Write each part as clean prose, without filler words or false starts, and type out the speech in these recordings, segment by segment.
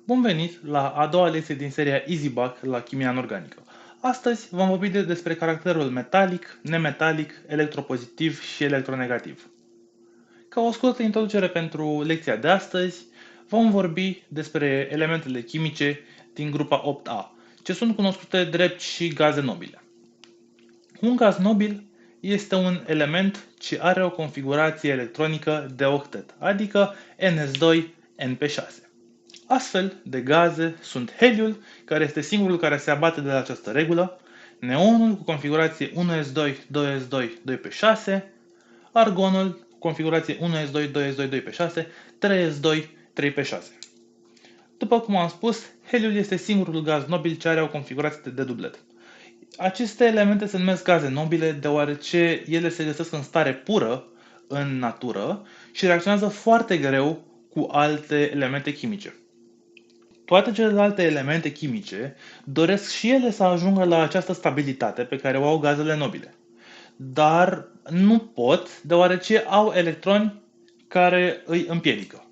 Bun venit la a doua lecție din seria EasyBug la chimia anorganică. Astăzi vom vorbi despre caracterul metalic, nemetalic, electropozitiv și electronegativ. Ca o scurtă introducere pentru lecția de astăzi, vom vorbi despre elementele chimice din grupa 8A, ce sunt cunoscute drept și gaze nobile. Un gaz nobil este un element ce are o configurație electronică de octet, adică NS2-NP6. Astfel de gaze sunt heliul, care este singurul care se abate de la această regulă, neonul cu configurație 1s2, 2s2, 2p6, argonul cu configurație 1s2, 2s2, 2p6, 3s2, 3p6. După cum am spus, heliul este singurul gaz nobil ce are o configurație de dublet. Aceste elemente se numesc gaze nobile deoarece ele se găsesc în stare pură în natură și reacționează foarte greu cu alte elemente chimice. Toate celelalte elemente chimice doresc și ele să ajungă la această stabilitate pe care o au gazele nobile, dar nu pot deoarece au electroni care îi împiedică.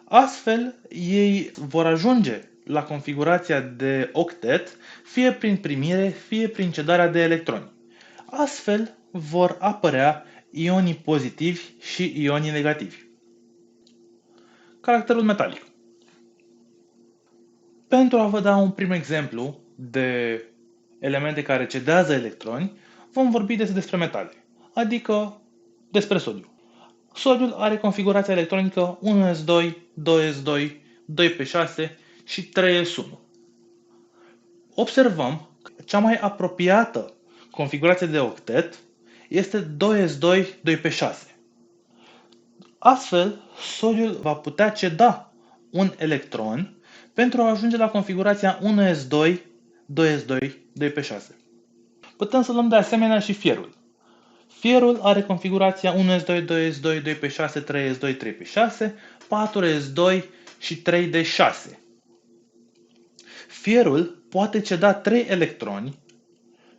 Astfel, ei vor ajunge la configurația de octet fie prin primire, fie prin cedarea de electroni. Astfel, vor apărea ionii pozitivi și ionii negativi. Caracterul metalic. Pentru a vă da un prim exemplu de elemente care cedează electroni, vom vorbi despre metale, adică despre sodiu. Sodiul are configurația electronică 1s2, 2s2, 2p6 și 3s1. Observăm că cea mai apropiată configurație de octet este 2s2, 2p6. Astfel, sodiul va putea ceda un electron pentru a ajunge la configurația 1s2, 2s2, 2p6. Putem să luăm de asemenea și fierul. Fierul are configurația 1s2, 2s2, 2p6, 3s2, 3p6, 4s2 și 3d6. Fierul poate ceda 3 electroni,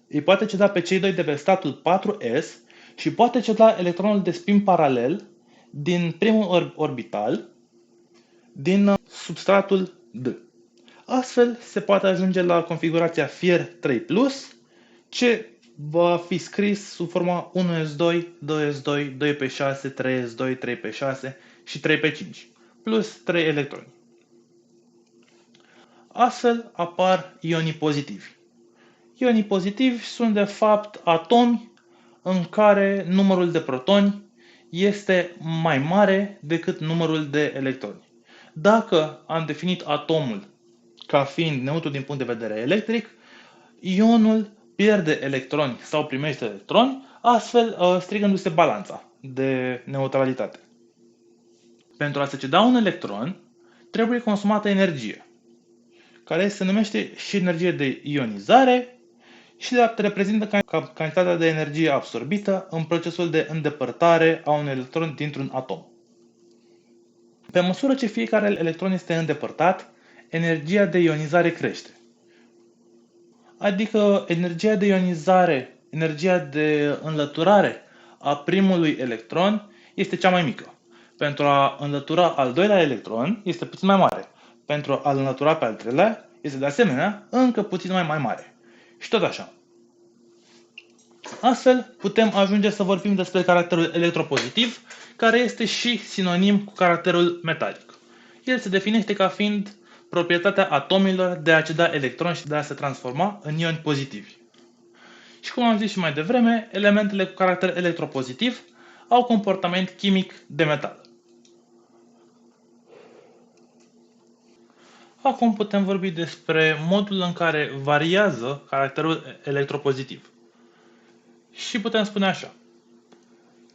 îi poate ceda pe cei doi de pe statul 4s și poate ceda electronul de spin paralel din primul orbital din substratul D. Astfel se poate ajunge la configurația fier 3+, ce va fi scris sub forma 1s2, 2s2, 2p6, 3s2, 3p6 și 3p5, plus 3 electroni. Astfel apar ionii pozitivi. Ionii pozitivi sunt de fapt atomi în care numărul de protoni este mai mare decât numărul de electroni. Dacă am definit atomul ca fiind neutru din punct de vedere electric, ionul pierde electroni sau primește electroni, astfel strigându-se balanța de neutralitate. Pentru a se ceda un electron, trebuie consumată energie, care se numește și energie de ionizare și reprezintă cantitatea de energie absorbită în procesul de îndepărtare a unui electron dintr-un atom. Pe măsură ce fiecare electron este îndepărtat, energia de ionizare crește. Adică energia de ionizare, energia de înlăturare a primului electron este cea mai mică. Pentru a înlătura al doilea electron este puțin mai mare. Pentru a-l înlătura pe al treilea este de asemenea încă puțin mai mare. Și tot așa. Astfel putem ajunge să vorbim despre caracterul electropozitiv, care este și sinonim cu caracterul metalic. El se definește ca fiind proprietatea atomilor de a ceda electroni și de a se transforma în ioni pozitivi. Și cum am zis și mai devreme, elementele cu caracter electropozitiv au comportament chimic de metal. Acum putem vorbi despre modul în care variază caracterul electropozitiv. Și putem spune așa.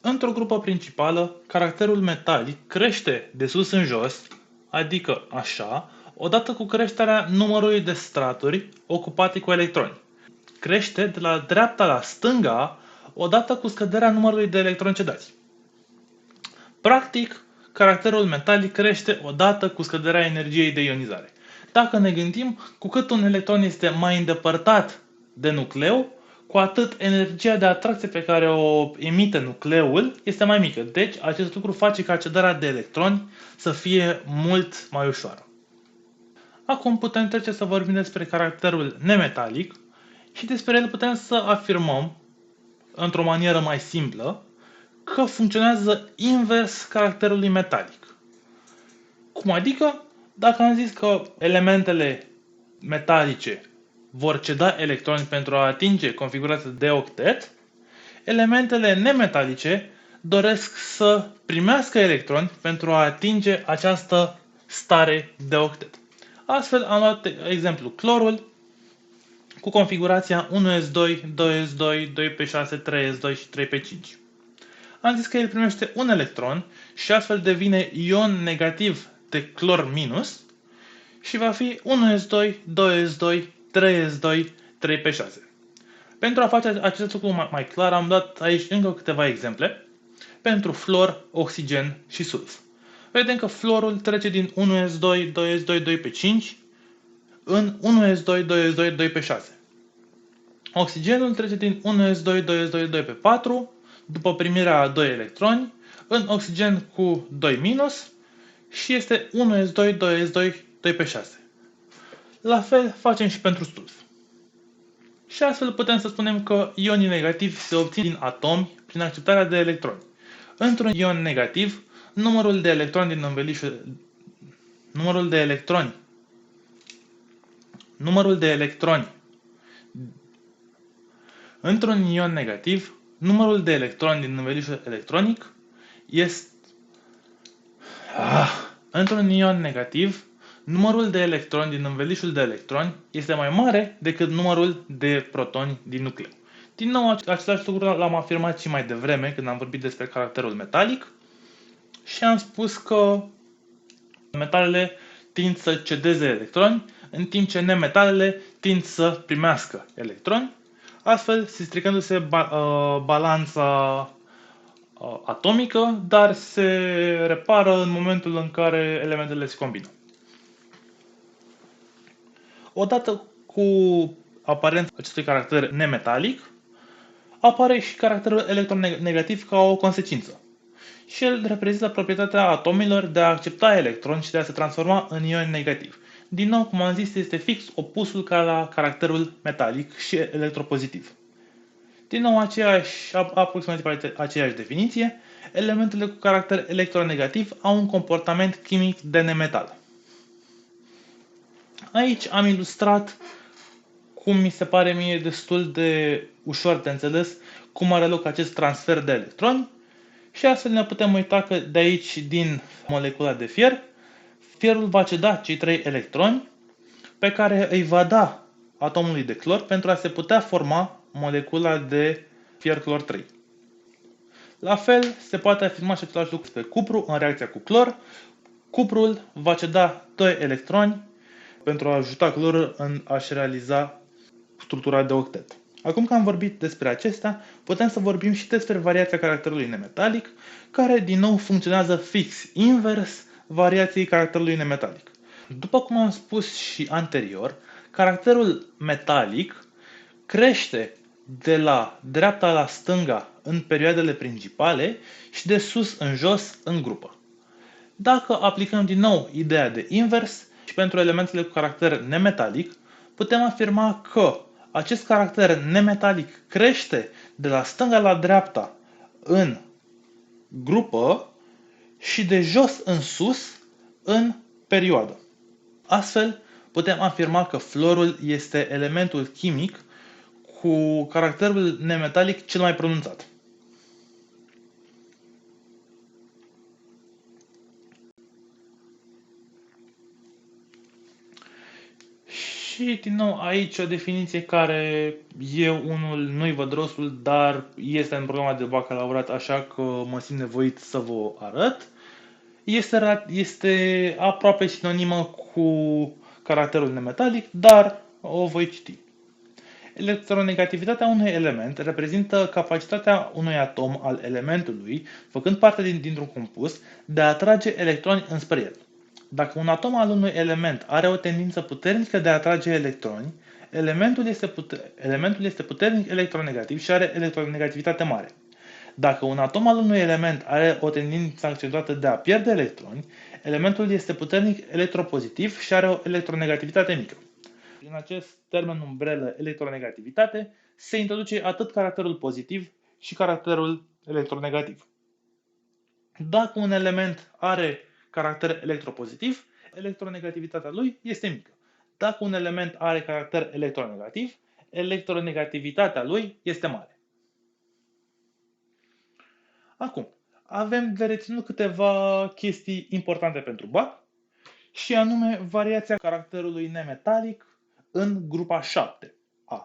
Într-o grupă principală, caracterul metalic crește de sus în jos, adică așa, odată cu creșterea numărului de straturi ocupate cu electroni. Crește de la dreapta la stânga, odată cu scăderea numărului de electroni cedați. Practic, caracterul metalic crește odată cu scăderea energiei de ionizare. Dacă ne gândim, cu cât un electron este mai îndepărtat de nucleu, cu atât energia de atracție pe care o emite nucleul este mai mică. Deci, acest lucru face ca cedarea de electroni să fie mult mai ușoară. Acum putem trece să vorbim despre caracterul nemetalic și despre el putem să afirmăm, într-o manieră mai simplă, că funcționează invers caracterului metalic. Cum adică? Dacă am zis că elementele metalice vor ceda electroni pentru a atinge configurația de octet, elementele nemetalice doresc să primească electroni pentru a atinge această stare de octet. Astfel am luat exemplu clorul cu configurația 1s2, 2s2, 2p6, 3s2 și 3p5. Am zis că el primește un electron și astfel devine ion negativ de clor minus și va fi 1s2, 2s2, 3s2, 3p6. Pentru a face acest lucru mai clar, am dat aici încă câteva exemple pentru flor, oxigen și sulf. Vedem că florul trece din 1s2, 2s2, 2p5 în 1s2, 2s2, 2p6. Oxigenul trece din 1s2, 2s2, 2p4 după primirea a 2 electroni în oxigen cu 2 minus și este 1s2, 2s2, 2p6. La fel facem și pentru sulf. Și astfel putem să spunem că ionii negativi se obțin din atomi prin acceptarea de electroni. Într-un ion negativ, numărul de electroni din învelișul Într-un ion negativ, numărul de electroni din învelișul electronic este Într-un ion negativ, numărul de electroni din învelișul de electroni este mai mare decât numărul de protoni din nucleu. Din nou, același lucru l-am afirmat și mai devreme când am vorbit despre caracterul metalic și am spus că metalele tind să cedeze electroni, în timp ce nemetalele tind să primească electroni, astfel stricându-se balanța atomică, dar se repară în momentul în care elementele se combină. Odată cu aparența acestui caracter nemetalic, apare și caracterul electronegativ ca o consecință. Și el reprezintă proprietatea atomilor de a accepta electroni și de a se transforma în ion negativ. Din nou, cum am zis, este fix opusul ca la caracterul metalic și electropozitiv. Din nou, aproximativ aceeași definiție, elementele cu caracter electronegativ au un comportament chimic de nemetal. Aici am ilustrat cum mi se pare mie destul de ușor de înțeles cum are loc acest transfer de electroni și astfel ne putem uita că de aici, din molecula de fier, fierul va ceda cei 3 electroni pe care îi va da atomului de clor pentru a se putea forma molecula de fier clor 3. La fel, se poate afirma și același lucru pe cupru în reacția cu clor. Cuprul va ceda 2 electroni pentru a ajuta clorul în a-și realiza structura de octet. Acum că am vorbit despre acestea, putem să vorbim și despre variația caracterului nemetalic, care din nou funcționează fix invers variației caracterului nemetalic. După cum am spus și anterior, caracterul metalic crește de la dreapta la stânga în perioadele principale și de sus în jos în grupă. Dacă aplicăm din nou ideea de invers și pentru elementele cu caracter nemetalic, putem afirma că acest caracter nemetalic crește de la stânga la dreapta în grupă și de jos în sus în perioadă. Astfel, putem afirma că fluorul este elementul chimic cu caracterul nemetalic cel mai pronunțat. Și din nou aici o definiție care eu unul nu-i văd rostul, dar este în programa de bacalaureat, așa că mă simt nevoit să vă arăt. Este aproape sinonimă cu caracterul nemetalic, dar o voi citi. Electronegativitatea unui element reprezintă capacitatea unui atom al elementului, făcând parte dintr-un compus, de a atrage electroni înspre el. Dacă un atom al unui element are o tendință puternică de a atrage electroni, elementul este puternic electronegativ și are electronegativitate mare. Dacă un atom al unui element are o tendință accentuată de a pierde electroni, Elementul este puternic electropozitiv și are o electronegativitate mică. Prin acest termen umbrelă electronegativitate se introduce atât caracterul pozitiv și caracterul electronegativ. Dacă un element are caracter electropozitiv, electronegativitatea lui este mică. Dacă un element are caracter electronegativ, electronegativitatea lui este mare. Acum, avem de reținut câteva chestii importante pentru BAC, și anume variația caracterului nemetalic în grupa 7A.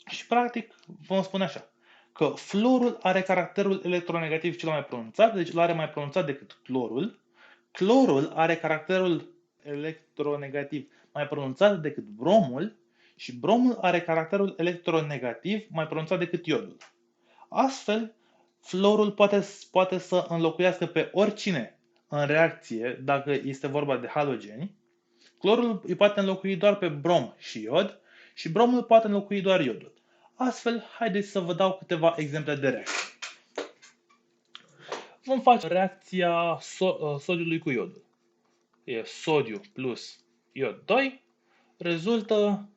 Și practic vom spune așa, că fluorul are caracterul electronegativ cel mai pronunțat, deci îl are mai pronunțat decât clorul. Clorul are caracterul electronegativ mai pronunțat decât bromul și bromul are caracterul electronegativ mai pronunțat decât iodul. Astfel, fluorul poate să înlocuiască pe oricine în reacție dacă este vorba de halogeni. Clorul îi poate înlocui doar pe brom și iod și bromul poate înlocui doar iodul. Astfel, haideți să vă dau câteva exemple de reacții. Vom face reacția sodiului cu iodul. E sodiu plus iod 2, rezultă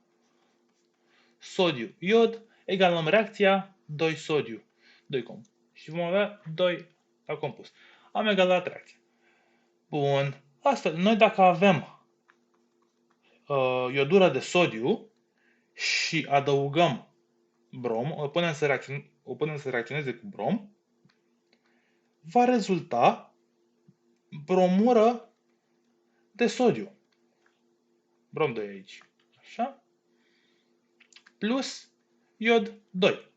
sodiu-iod, egalăm reacția 2 sodiu, 2 compus. Și vom avea 2 la compus. Am egalat reacția. Bun. Astfel, noi dacă avem iodură de sodiu și adăugăm brom, o punem să reacționeze cu brom, va rezulta bromură de sodiu. Brom 2 aici. Așa. Plus iod 2.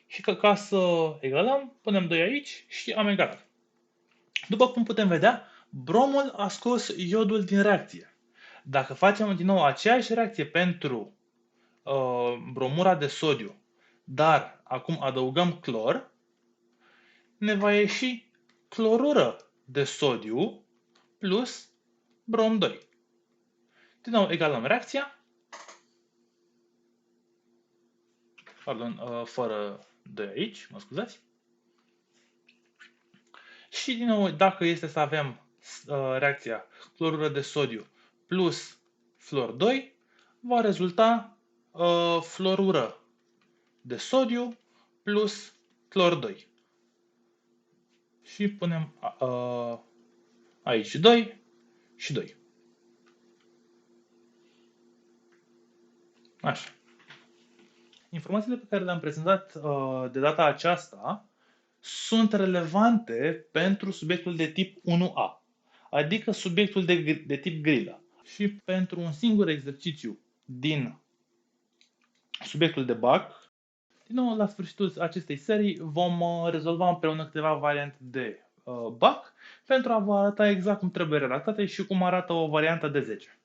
Și ca să egalăm, punem 2 aici și am egalat. După cum putem vedea, bromul a scos iodul din reacție. Dacă facem din nou aceeași reacție pentru bromura de sodiu, dar acum adăugăm clor, ne va ieși clorură de sodiu plus brom 2. Din nou egalăm reacția. Pardon, fără 2 aici, mă scuzați. Și din nou, dacă este să avem reacția clorură de sodiu plus fluor 2, va rezulta fluorură de sodiu plus clor 2. Și punem aici 2 și 2. Așa. Informațiile pe care le-am prezentat de data aceasta sunt relevante pentru subiectul de tip 1A, adică subiectul de tip grilă. Și pentru un singur exercițiu din subiectul de BAC, din nou la sfârșitul acestei serii vom rezolva împreună câteva variante de BAC pentru a vă arăta exact cum trebuie redactate și cum arată o variantă de 10.